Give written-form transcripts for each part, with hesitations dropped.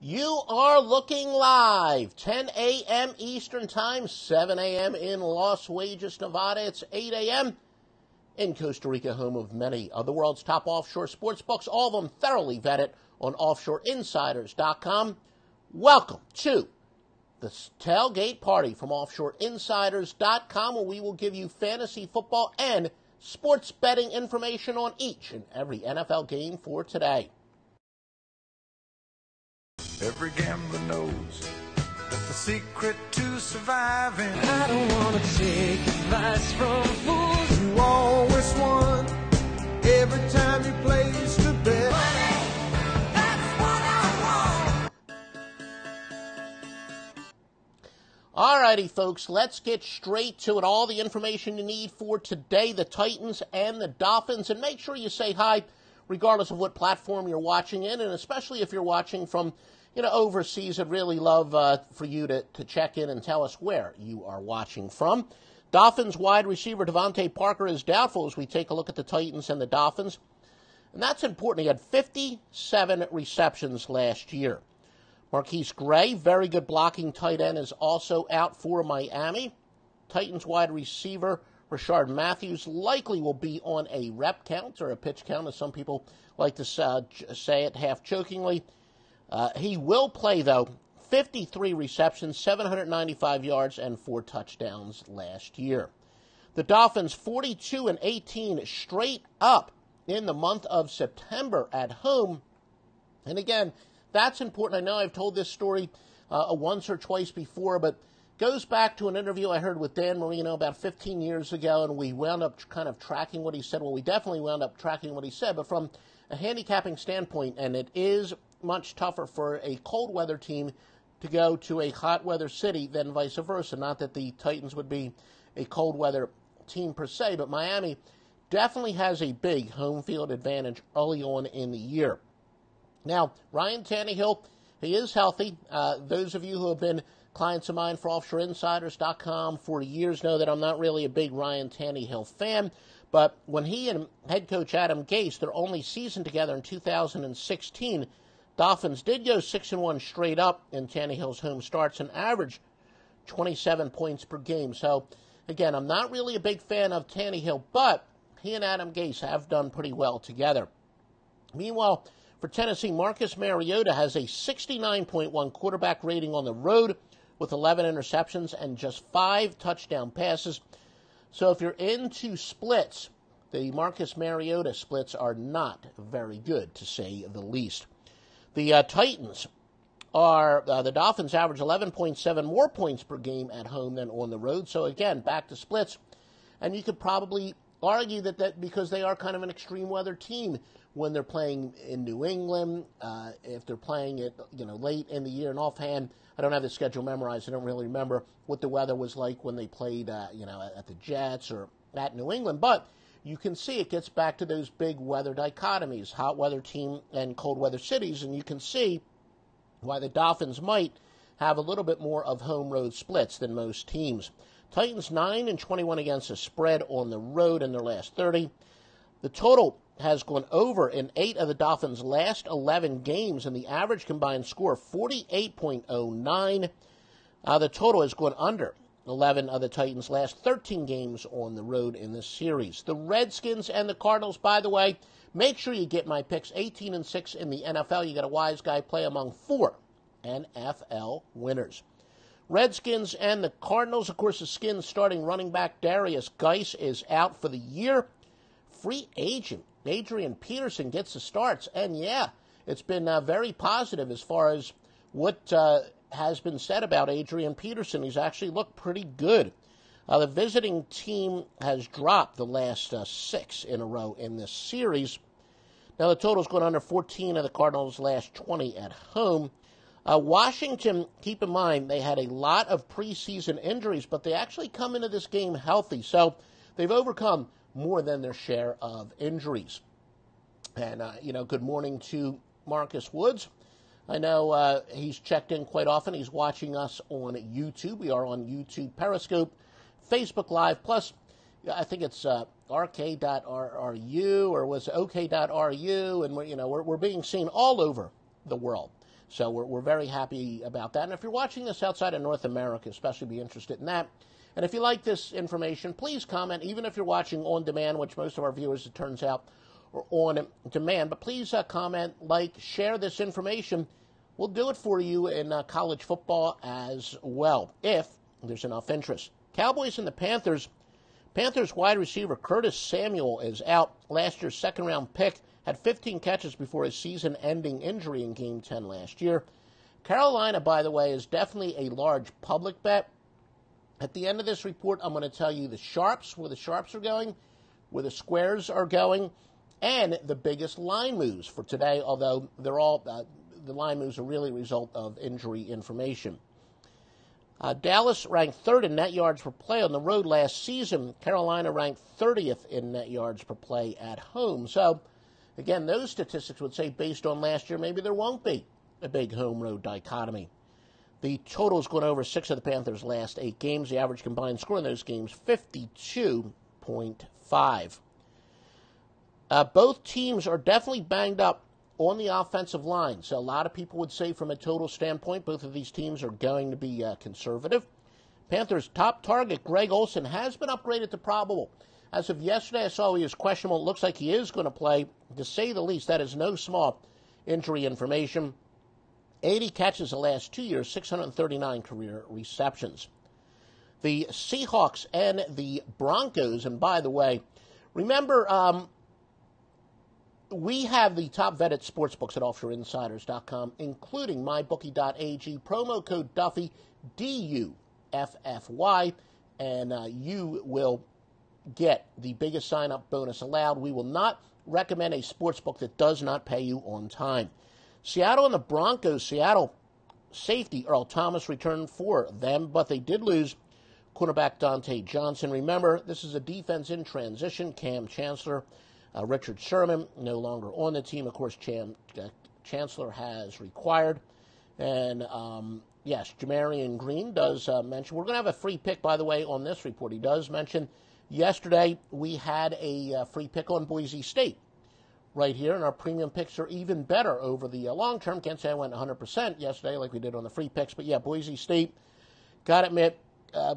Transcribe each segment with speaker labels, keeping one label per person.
Speaker 1: You are looking live, 10 a.m. Eastern Time, 7 a.m. in Las Vegas, Nevada. It's 8 a.m. in Costa Rica, home of many of the world's top offshore sports books, all of them thoroughly vetted on offshoreinsiders.com. Welcome to the Tailgate Party from offshoreinsiders.com, where we will give you fantasy football and sports betting information on each and every NFL game for today.
Speaker 2: Every gambler knows that the secret to surviving.
Speaker 3: I don't want to take advice from fools.
Speaker 2: You always won every time you placed a bet.
Speaker 3: That's what I want.
Speaker 1: Alrighty, folks, let's get straight to it. All the information you need for today, the Titans and the Dolphins. And make sure you say hi, regardless of what platform you're watching in, and especially if you're watching from overseas. I'd really love for you to check in and tell us where you are watching from. Dolphins wide receiver Devontae Parker is doubtful as we take a look at the Titans and the Dolphins. And that's important. He had 57 receptions last year. Marquise Gray, very good blocking tight end, is also out for Miami. Titans wide receiver Rashard Matthews likely will be on a rep count or a pitch count, as some people like to say it half jokingly. He will play, though, 53 receptions, 795 yards, and 4 touchdowns last year. The Dolphins 42-18 straight up in the month of September at home. And again, that's important. I know I've told this story once or twice before, but goes back to an interview I heard with Dan Marino about 15 years ago, and we wound up kind of tracking what he said. Well, we definitely wound up tracking what he said, but from a handicapping standpoint, and it is much tougher for a cold weather team to go to a hot weather city than vice versa. Not that the Titans would be a cold weather team per se, but Miami definitely has a big home field advantage early on in the year. Now, Ryan Tannehill, he is healthy. Those of you who have been clients of mine for offshoreinsiders.com for years know that I'm not really a big Ryan Tannehill fan. But when he and head coach Adam Gase, their only season together in 2016, Dolphins did go 6-1 straight up in Tannehill's home starts and average 27 points per game. So, again, I'm not really a big fan of Tannehill, but he and Adam Gase have done pretty well together. Meanwhile, for Tennessee, Marcus Mariota has a 69.1 quarterback rating on the road with 11 interceptions and just 5 touchdown passes. So if you're into splits, the Marcus Mariota splits are not very good, to say the least. The Titans are, the Dolphins average 11.7 more points per game at home than on the road. So again, back to splits. And you could probably argue that because they are kind of an extreme weather team when they're playing in New England, if they're playing it, late in the year. And offhand, I don't have the schedule memorized. I don't really remember what the weather was like when they played, at the Jets or at New England. But you can see it gets back to those big weather dichotomies, hot weather team and cold weather cities, and you can see why the Dolphins might have a little bit more of home road splits than most teams. Titans 9-21 against the spread on the road in their last 30. The total has gone over in 8 of the Dolphins' last 11 games, and the average combined score 48.09. The total has gone under 11 of the Titans' last 13 games on the road in this series. The Redskins and the Cardinals, by the way, make sure you get my picks. 18-6 in the NFL. You got a wise guy play among 4 NFL winners. Redskins and the Cardinals, of course, the Skins starting running back Darius Geis is out for the year. Free agent Adrian Peterson gets the starts, and yeah, it's been very positive as far as what has been said about Adrian Peterson. He's actually looked pretty good. The visiting team has dropped the last 6 in a row in this series. Now the total's gone under 14 of the Cardinals' last 20 at home. Washington, keep in mind, they had a lot of preseason injuries, but they actually come into this game healthy, so they've overcome more than their share of injuries. And, good morning to Marcus Woods. I know he's checked in quite often. He's watching us on YouTube. We are on YouTube, Periscope, Facebook Live, plus I think it's rk.ru or was ok.ru, and we're being seen all over the world. So we're very happy about that. And if you're watching this outside of North America, especially be interested in that. And if you like this information, please comment, even if you're watching on demand, which most of our viewers, it turns out, are on demand. But please comment, like, share this information. We'll do it for you in college football as well, if there's enough interest. Cowboys and the Panthers. Panthers wide receiver Curtis Samuel is out. Last year's second-round pick had 15 catches before his season-ending injury in Game 10 last year. Carolina, by the way, is definitely a large public bet. At the end of this report, I'm going to tell you the sharps, where the sharps are going, where the squares are going, and the biggest line moves for today, although they're all the line moves are really a result of injury information. Dallas ranked third in net yards per play on the road last season. Carolina ranked 30th in net yards per play at home. So, again, those statistics would say based on last year, maybe there won't be a big home-road dichotomy. The total's gone over 6 of the Panthers' last 8 games. The average combined score in those games, 52.5. Both teams are definitely banged up on the offensive line. So a lot of people would say from a total standpoint, both of these teams are going to be conservative. Panthers' top target, Greg Olsen, has been upgraded to probable. As of yesterday, I saw he was questionable. It looks like he is going to play. To say the least, that is no small injury information. 80 catches the last 2 years, 639 career receptions. The Seahawks and the Broncos, and by the way, remember, we have the top vetted sportsbooks at offshoreinsiders.com, including mybookie.ag, promo code Duffy, D-U-F-F-Y, and you will get the biggest sign-up bonus allowed. We will not recommend a sportsbook that does not pay you on time. Seattle and the Broncos. Seattle safety Earl Thomas returned for them, but they did lose cornerback Dante Johnson. Remember, this is a defense in transition. Cam Chancellor, Richard Sherman, no longer on the team. Of course, Chancellor has required. And, yes, Jamarian Green does mention. We're going to have a free pick, by the way, on this report. He does mention yesterday we had a free pick on Boise State. Right here, and our premium picks are even better over the long term. Can't say I went 100% yesterday like we did on the free picks, but yeah, Boise State, got to admit,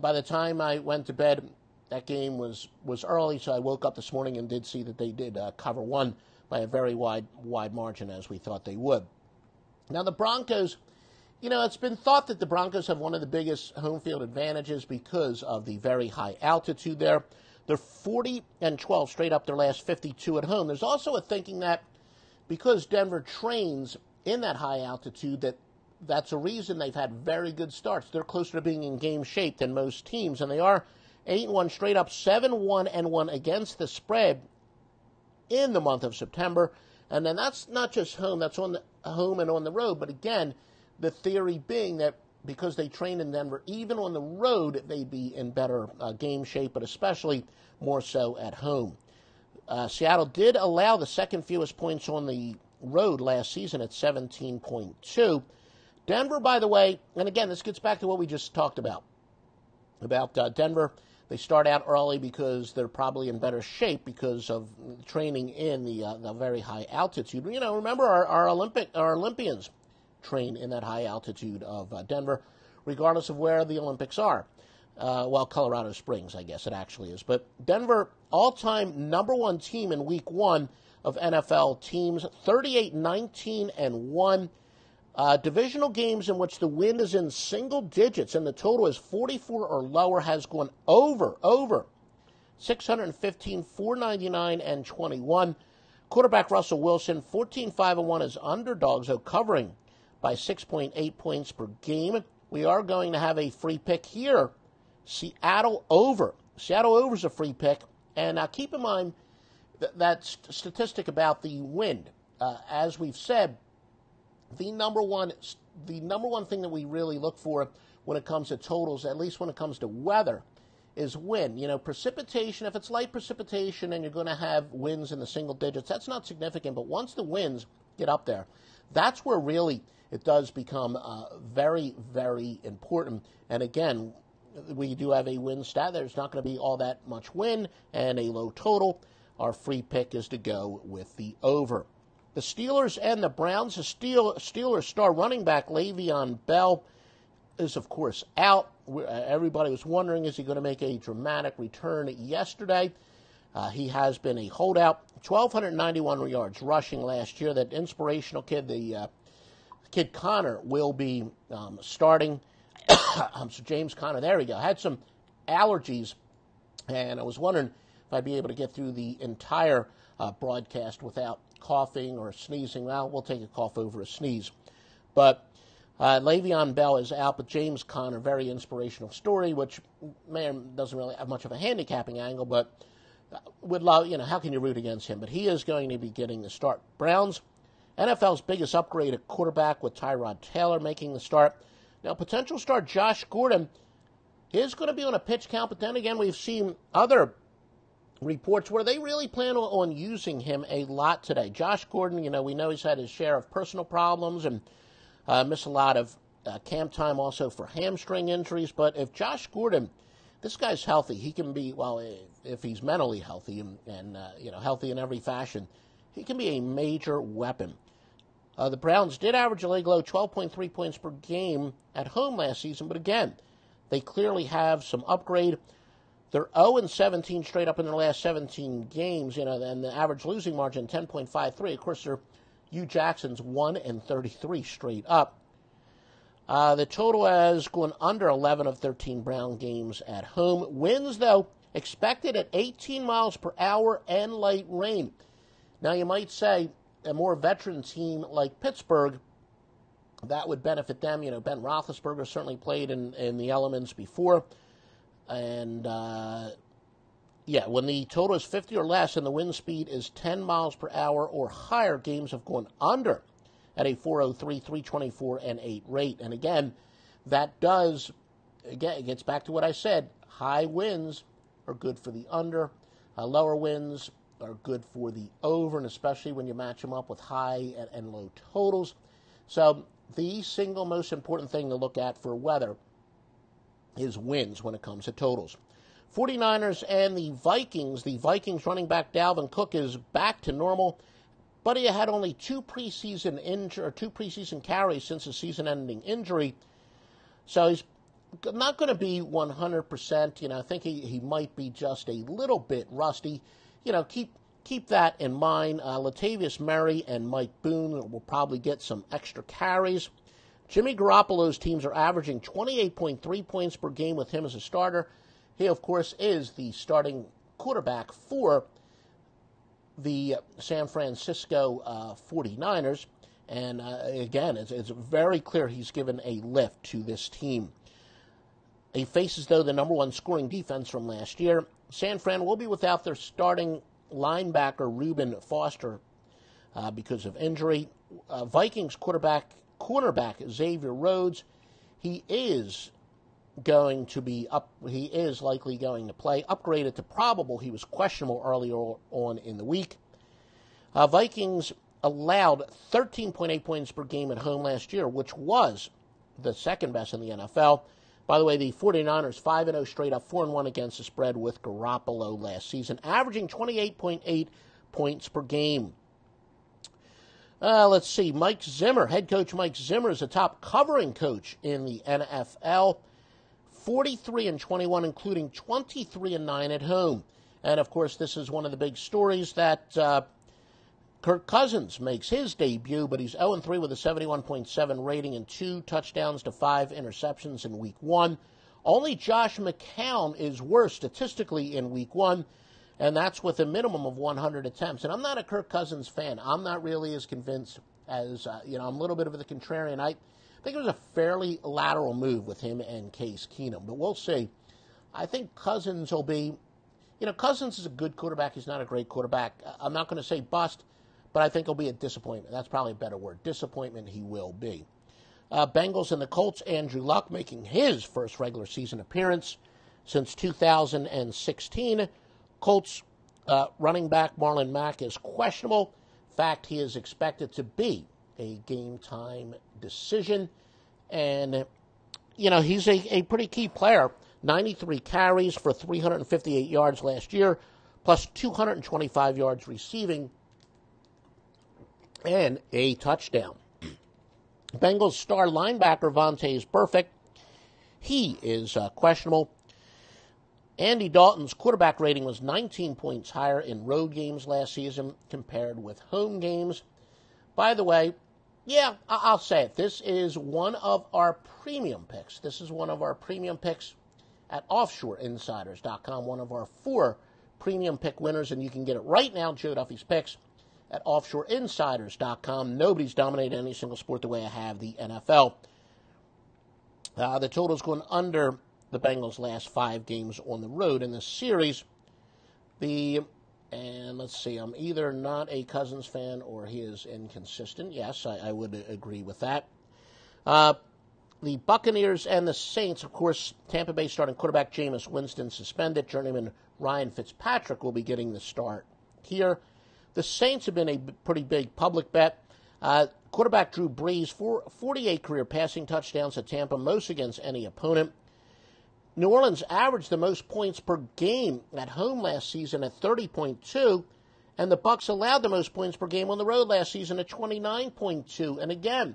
Speaker 1: by the time I went to bed, that game was early, so I woke up this morning and did see that they did cover one by a very wide margin, as we thought they would. Now, the Broncos, it's been thought that the Broncos have one of the biggest home field advantages because of the very high altitude there. They're 40-12 straight up their last 52 at home. There's also a thinking that because Denver trains in that high altitude, that's a reason they've had very good starts. They're closer to being in game shape than most teams, and they are 8-1 straight up, 7-1-1 against the spread in the month of September. And then that's not just home, that's on the home and on the road. But again, the theory being that because they train in Denver, even on the road, they'd be in better game shape, but especially more so at home. Seattle did allow the second fewest points on the road last season at 17.2. Denver, by the way, and again, this gets back to what we just talked about Denver. They start out early because they're probably in better shape because of training in the very high altitude. Remember our Olympians train in that high altitude of Denver, regardless of where the Olympics are. Colorado Springs, I guess it actually is. But Denver, all-time number one team in week 1 of NFL teams, 38-19-1. Divisional games in which the win is in single digits and the total is 44 or lower has gone over 615, 499, and 21. Quarterback Russell Wilson, 14-5-1 as underdogs, though covering by 6.8 points per game. We are going to have a free pick here. Seattle over. Seattle over is a free pick. And now keep in mind that statistic about the wind. As we've said, the number one thing that we really look for when it comes to totals, at least when it comes to weather, is wind. Precipitation, if it's light precipitation and you're going to have winds in the single digits, that's not significant. But once the winds get up there, that's where really it does become very, very important. And again, we do have a wind stat. There's not going to be all that much wind and a low total. Our free pick is to go with the over. The Steelers and the Browns. The Steelers star running back Le'Veon Bell is, of course, out. Everybody was wondering, is he going to make a dramatic return yesterday? He has been a holdout. 1,291 yards rushing last year. That inspirational kid, the kid Connor, will be starting. So James Conner, there we go. Had some allergies, and I was wondering if I'd be able to get through the entire broadcast without coughing or sneezing. Well, we'll take a cough over a sneeze. But Le'Veon Bell is out, but James Conner, very inspirational story, which doesn't really have much of a handicapping angle, but would love, how can you root against him? But he is going to be getting the start. Browns, NFL's biggest upgrade at quarterback with Tyrod Taylor making the start. Now, potential star Josh Gordon is going to be on a pitch count, but then again, we've seen other reports where they really plan on using him a lot today. Josh Gordon, we know he's had his share of personal problems and missed a lot of camp time also for hamstring injuries. But if Josh Gordon, this guy's healthy, he can be, if he's mentally healthy and healthy in every fashion, he can be a major weapon. The Browns did average a league low 12.3 points per game at home last season, but again, they clearly have some upgrade. They're 0-17 straight up in their last 17 games, and the average losing margin 10.53. Of course, they're Hugh Jackson's 1-33 straight up. The total has gone under 11 of 13 Brown games at home. Winds, though, expected at 18 miles per hour and light rain. Now, you might say a more veteran team like Pittsburgh, that would benefit them. Ben Roethlisberger certainly played in the elements before. And, when the total is 50 or less and the wind speed is 10 miles per hour or higher, games have gone under at a 403, 324, and 8 rate. And again, that it gets back to what I said. High winds are good for the under. Lower winds are good for the over, and especially when you match them up with high and low totals. So the single most important thing to look at for weather is winds when it comes to totals. 49ers and the Vikings. The Vikings running back Dalvin Cook is back to normal, but he had only two preseason carries since his season-ending injury. So he's not going to be 100%. I think he might be just a little bit rusty. Keep that in mind. Latavius Murray and Mike Boone will probably get some extra carries. Jimmy Garoppolo's teams are averaging 28.3 points per game with him as a starter. He, of course, is the starting quarterback for the San Francisco 49ers. And, again, it's very clear he's given a lift to this team. He faces, though, the number one scoring defense from last year. San Fran will be without their starting linebacker, Reuben Foster, because of injury. Vikings cornerback Xavier Rhodes, he is going to be up. He is likely going to play. Upgraded to probable. He was questionable earlier on in the week. Vikings allowed 13.8 points per game at home last year, which was the second best in the NFL. By the way, the 49ers 5-0 straight up, 4-1 against the spread with Garoppolo last season, averaging 28.8 points per game. Let's see. Mike Zimmer, head coach Mike Zimmer, is the top covering coach in the NFL. 43-21, including 23-9 at home. And, of course, this is one of the big stories that Kirk Cousins makes his debut, but he's 0-3 with a 71.7 rating and 2 touchdowns to 5 interceptions in Week 1. Only Josh McCown is worse statistically in Week 1, and that's with a minimum of 100 attempts. And I'm not a Kirk Cousins fan. I'm not really as convinced as, I'm a little bit of the contrarian. I think it was a fairly lateral move with him and Case Keenum, but we'll see. I think Cousins will be, Cousins is a good quarterback. He's not a great quarterback. I'm not going to say bust, but I think he'll be a disappointment. That's probably a better word. Disappointment he will be. Bengals and the Colts, Andrew Luck making his first regular season appearance since 2016. Colts running back Marlon Mack is questionable. In fact, he is expected to be a game-time decision. And, he's a pretty key player. 93 carries for 358 yards last year, plus 225 yards receiving and a touchdown. Bengals star linebacker Vontaze Burfict, he is questionable. Andy Dalton's quarterback rating was 19 points higher in road games last season compared with home games. By the way, yeah, I'll say it. This is one of our premium picks. This is one of our premium picks at offshoreinsiders.com, one of our 4 premium pick winners, and you can get it right now, Joe Duffy's picks, at offshoreinsiders.com. Nobody's dominated any single sport the way I have the NFL. The total's going under the Bengals' last 5 games on the road in this series. And let's see, I'm either not a Cousins fan or he is inconsistent. Yes, I would agree with that. The Buccaneers and the Saints, of course, Tampa Bay starting quarterback Jameis Winston suspended. Journeyman Ryan Fitzpatrick will be getting the start here. The Saints have been a pretty big public bet. Quarterback Drew Brees, 48 career passing touchdowns at Tampa, most against any opponent. New Orleans averaged the most points per game at home last season at 30.2, and the Bucs allowed the most points per game on the road last season at 29.2. And again,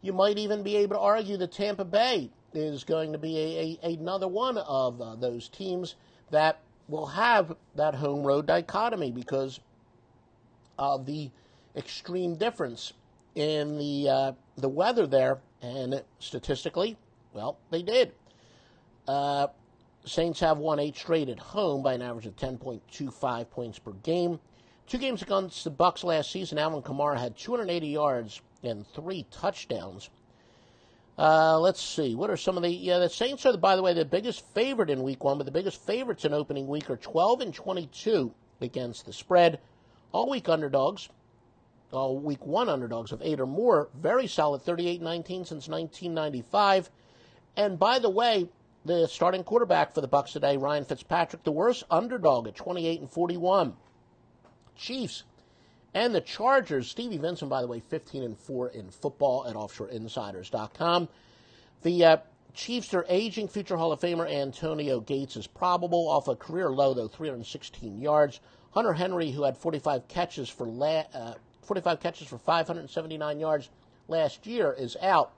Speaker 1: you might even be able to argue that Tampa Bay is going to be another one of those teams that will have that home-road dichotomy because of the extreme difference in the weather there. And statistically, well, they did. Saints have won 8 straight at home by an average of 10.25 points per game. 2 games against the Bucs last season, Alvin Kamara had 280 yards and 3 touchdowns. Let's see. What are some of the Saints are, by the way, the biggest favorite in Week 1, but the biggest favorites in opening week are 12-22 against the spread. All week underdogs, all Week 1 underdogs of 8 or more, very solid, 38-19 since 1995. And by the way, the starting quarterback for the Bucs today, Ryan Fitzpatrick, the worst underdog at 28-41. Chiefs and the Chargers, Stevie Vincent, by the way, 15-4 in football at offshoreinsiders.com. The Chiefs are aging. Future Hall of Famer Antonio Gates is probable, off a career low, though, 316 yards. Hunter Henry, who had 45 catches for 579 yards last year, is out.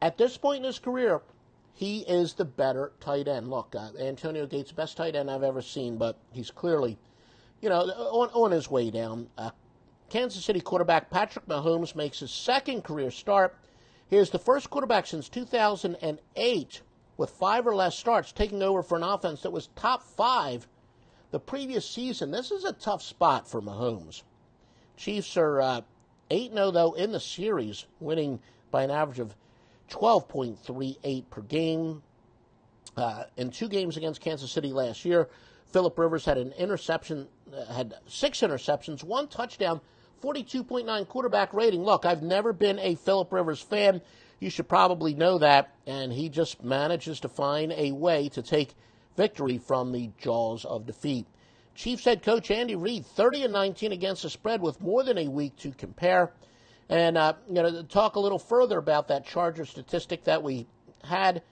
Speaker 1: At this point in his career, he is the better tight end. Look, Antonio Gates, best tight end I've ever seen, but he's clearly, on his way down. Kansas City quarterback Patrick Mahomes makes his second career start. He is the first quarterback since 2008 with 5 or less starts, taking over for an offense that was top 5 the previous season. This is a tough spot for Mahomes. Chiefs are 8-0, though, in the series, winning by an average of 12.38 per game. In 2 games against Kansas City last year, Phillip Rivers had 6 interceptions, 1 touchdown, 42.9 quarterback rating. Look, I've never been a Phillip Rivers fan. You should probably know that. And he just manages to find a way to take victory from the jaws of defeat. Chiefs head coach Andy Reid, 30-19 against the spread with more than a week to compare. And, to talk a little further about that Chargers statistic that we had,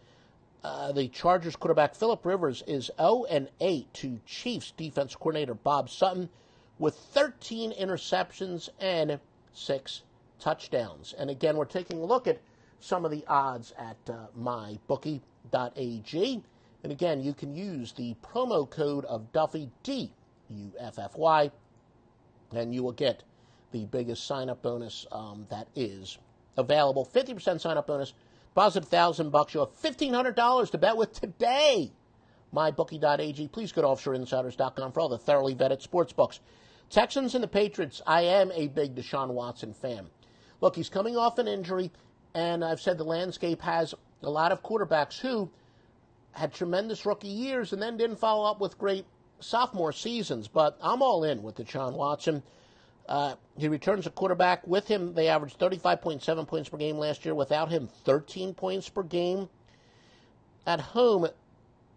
Speaker 1: the Chargers quarterback Phillip Rivers is 0-8 to Chiefs defense coordinator Bob Sutton with 13 interceptions and 6 touchdowns. And again, we're taking a look at some of the odds at mybookie.ag. And again, you can use the promo code of Duffy, D-U-F-F-Y, and you will get the biggest sign-up bonus that is available. 50% sign-up bonus. Deposit $1,000. You'll have $1,500 to bet with today. MyBookie.ag. Please go to offshoreinsiders.com for all the thoroughly vetted sports books. Texans and the Patriots. I am a big Deshaun Watson fan. Look, he's coming off an injury, and I've said the landscape has a lot of quarterbacks who had tremendous rookie years and then didn't follow up with great sophomore seasons. But I'm all in with Deshaun Watson. He returns a quarterback. With him, they averaged 35.7 points per game last year. Without him, 13 points per game. At home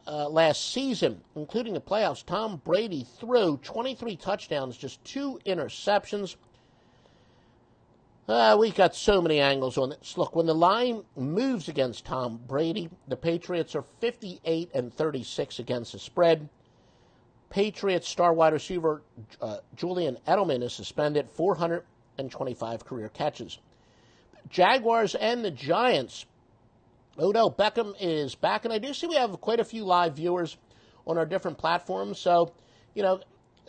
Speaker 1: last season, including the playoffs, Tom Brady threw 23 touchdowns, just 2 interceptions. We got so many angles on this. Look, when the line moves against Tom Brady, the Patriots are 58-36 against the spread. Patriots star wide receiver Julian Edelman is suspended. 400 and 25 career catches. Jaguars and the Giants. Odell Beckham is back, and I do see we have quite a few live viewers on our different platforms. So,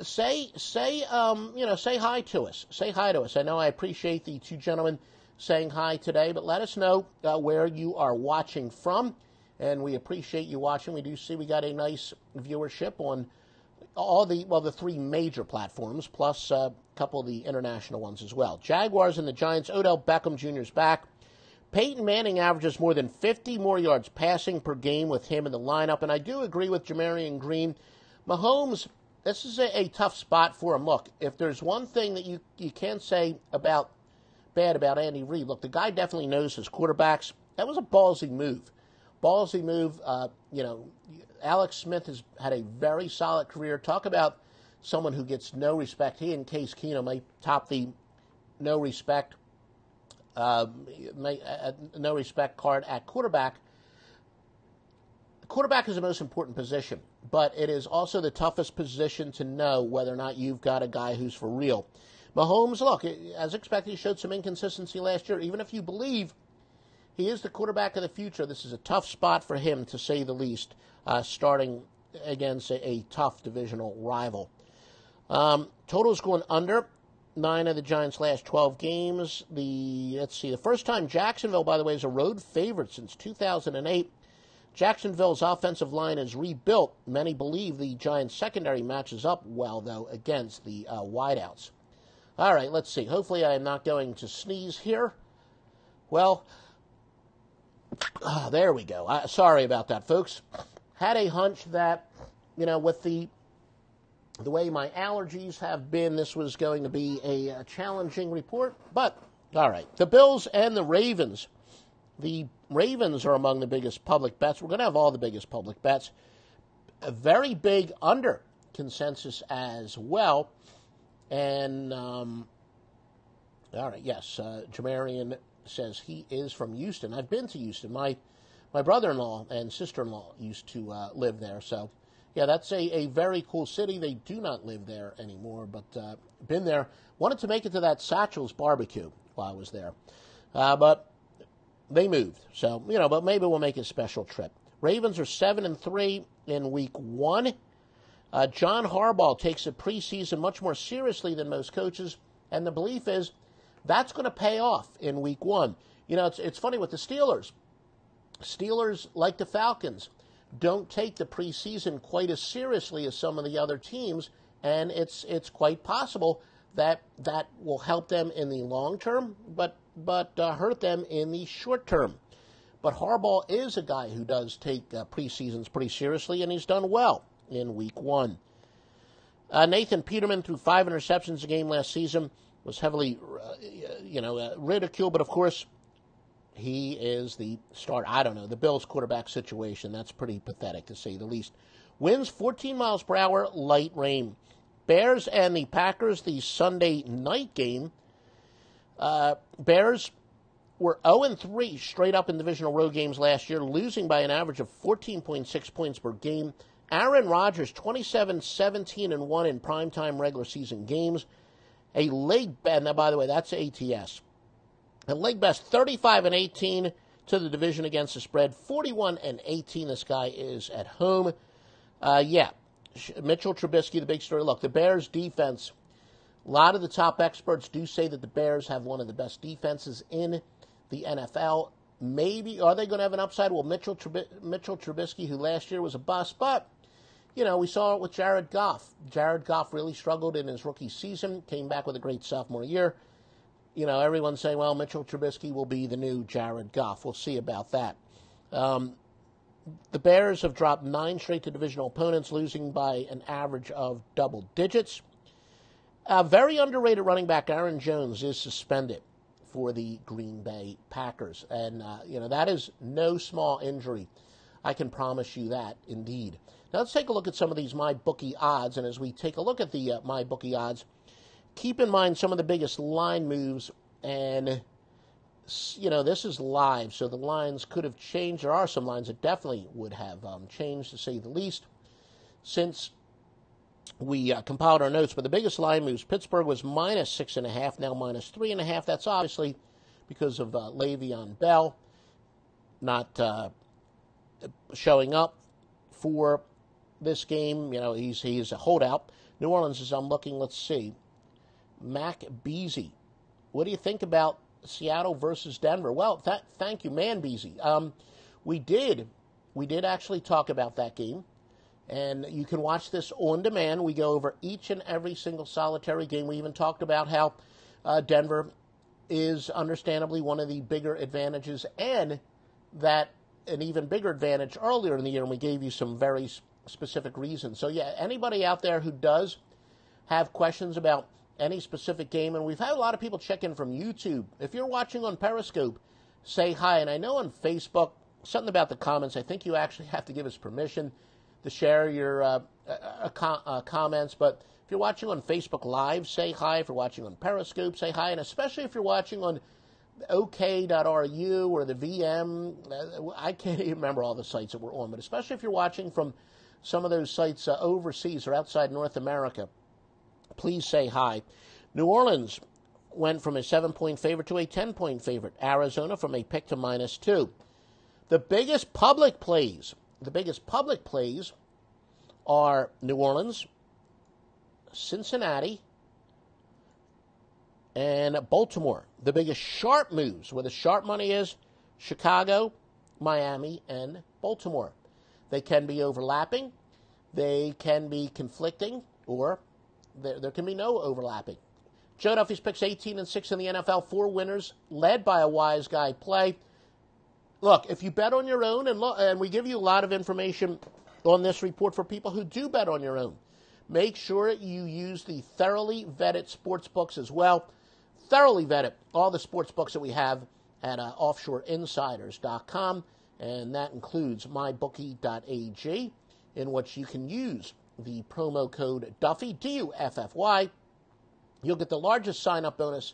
Speaker 1: say hi to us. Say hi to us. I know I appreciate the two gentlemen saying hi today, but let us know where you are watching from, and we appreciate you watching. We do see we got a nice viewership on the three major platforms, plus a couple of the international ones as well. Jaguars and the Giants. Odell Beckham Jr. is back. Peyton Manning averages more than 50 more yards passing per game with him in the lineup, and I do agree with Jamarian Green. Mahomes, this is a tough spot for him. Look, if there's one thing that you can't say bad about Andy Reid, look, the guy definitely knows his quarterbacks. That was a ballsy move. Alex Smith has had a very solid career. Talk about someone who gets no respect. He and Case Keenum may top the no respect card at quarterback. Quarterback is the most important position, but it is also the toughest position to know whether or not you've got a guy who's for real. Mahomes, look, as expected, he showed some inconsistency last year. Even if you believe he is the quarterback of the future, this is a tough spot for him, to say the least, starting against a tough divisional rival. Totals going under. 9 of the Giants' last 12 games. The first time Jacksonville, by the way, is a road favorite since 2008. Jacksonville's offensive line is rebuilt. Many believe the Giants' secondary matches up well, though, against the wideouts. All right, let's see. Hopefully I am not going to sneeze here. Well, there we go. Sorry about that, folks. Had a hunch that, with the way my allergies have been, this was going to be a challenging report. But, all right, the Bills and the Ravens. The Ravens are among the biggest public bets. We're going to have all the biggest public bets. A very big under consensus as well. And, all right, yes, Jamarian says he is from Houston. I've been to Houston. My brother-in-law and sister-in-law used to live there, so... Yeah, that's a very cool city. They do not live there anymore, but been there. Wanted to make it to that Satchel's barbecue while I was there. But they moved. So, but maybe we'll make a special trip. Ravens are 7-3 in week 1. John Harbaugh takes the preseason much more seriously than most coaches, and the belief is that's going to pay off in week 1. It's funny with the Steelers. Steelers, like the Falcons, don't take the preseason quite as seriously as some of the other teams, and it's quite possible that will help them in the long term, but hurt them in the short term. But Harbaugh is a guy who does take preseasons pretty seriously, and he's done well in week 1. Nathan Peterman threw 5 interceptions a game last season, was heavily ridiculed, but of course he is the starter. I don't know, the Bills' quarterback situation, that's pretty pathetic to say the least. Winds 14 miles per hour, light rain. Bears and the Packers, the Sunday night game. Bears were 0-3 straight up in divisional road games last year, losing by an average of 14.6 points per game. Aaron Rodgers, 27-17-1 in primetime regular season games. A leg bend, now by the way, that's ATS. A league best 35-18 to the division against the spread. 41-18. This guy is at home. Mitchell Trubisky, the big story. Look, the Bears' defense. A lot of the top experts do say that the Bears have one of the best defenses in the NFL. Maybe are they going to have an upside? Well, Mitchell Trubisky, who last year was a bust, but we saw it with Jared Goff. Jared Goff really struggled in his rookie season. Came back with a great sophomore year. Everyone's saying, well, Mitchell Trubisky will be the new Jared Goff. We'll see about that. The Bears have dropped 9 straight to divisional opponents, losing by an average of double digits. Very underrated running back Aaron Jones is suspended for the Green Bay Packers. And, that is no small injury. I can promise you that, indeed. Now, let's take a look at some of these MyBookie odds. And as we take a look at the MyBookie odds, keep in mind some of the biggest line moves, and, this is live, so the lines could have changed. There are some lines that definitely would have changed, to say the least, since we compiled our notes, but the biggest line moves. Pittsburgh was minus 6.5, now minus 3.5. That's obviously because of Le'Veon Bell not showing up for this game. You know, he's a holdout. New Orleans, as I'm looking, let's see. Mac Beasy. What do you think about Seattle versus Denver? Well, thank you, Man Beasy. We did actually talk about that game. And you can watch this on demand. We go over each and every single solitary game. We even talked about how Denver is understandably one of the bigger advantages, and that an even bigger advantage earlier in the year, and we gave you some very specific reasons. So, yeah, anybody out there who does have questions about any specific game, and we've had a lot of people check in from YouTube. If you're watching on Periscope, say hi. And I know on Facebook, something about the comments, I think you actually have to give us permission to share your comments. But if you're watching on Facebook Live, say hi. If you're watching on Periscope, say hi. And especially if you're watching on OK.ru or the VM, I can't even remember all the sites that we're on, but especially if you're watching from some of those sites overseas or outside North America, please say hi. New Orleans went from a 7-point favorite to a 10-point favorite. Arizona from a pick to -2. The biggest public plays are New Orleans, Cincinnati, and Baltimore. The biggest sharp moves, where the sharp money is, Chicago, Miami, and Baltimore. They can be overlapping, they can be conflicting, or there can be no overlapping. Joe Duffy's picks 18-6 in the NFL, 4 winners, led by a wise guy play. Look, if you bet on your own, and we give you a lot of information on this report for people who do bet on your own, make sure you use the thoroughly vetted sports books as well. Thoroughly vetted all the sports books that we have at offshoreinsiders.com, and that includes mybookie.ag, in which you can use the promo code Duffy, Duffy. You'll get the largest sign-up bonus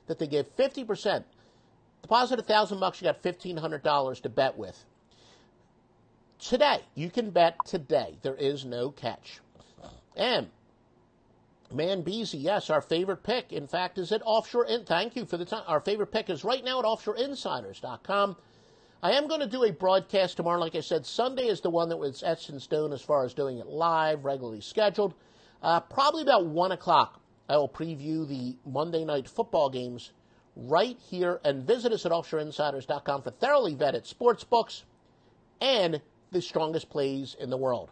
Speaker 1: that they give, 50%. Deposit $1,000, you got $1,500 to bet with. Today, you can bet today. There is no catch. And Man Beasy, yes, our favorite pick, in fact, is at Offshore. Thank you for the time. Our favorite pick is right now at offshoreinsiders.com. I am going to do a broadcast tomorrow. Like I said, Sunday is the one that was etched in stone as far as doing it live, regularly scheduled. Probably about 1 o'clock, I will preview the Monday night football games right here, and visit us at offshoreinsiders.com for thoroughly vetted sports books and the strongest plays in the world.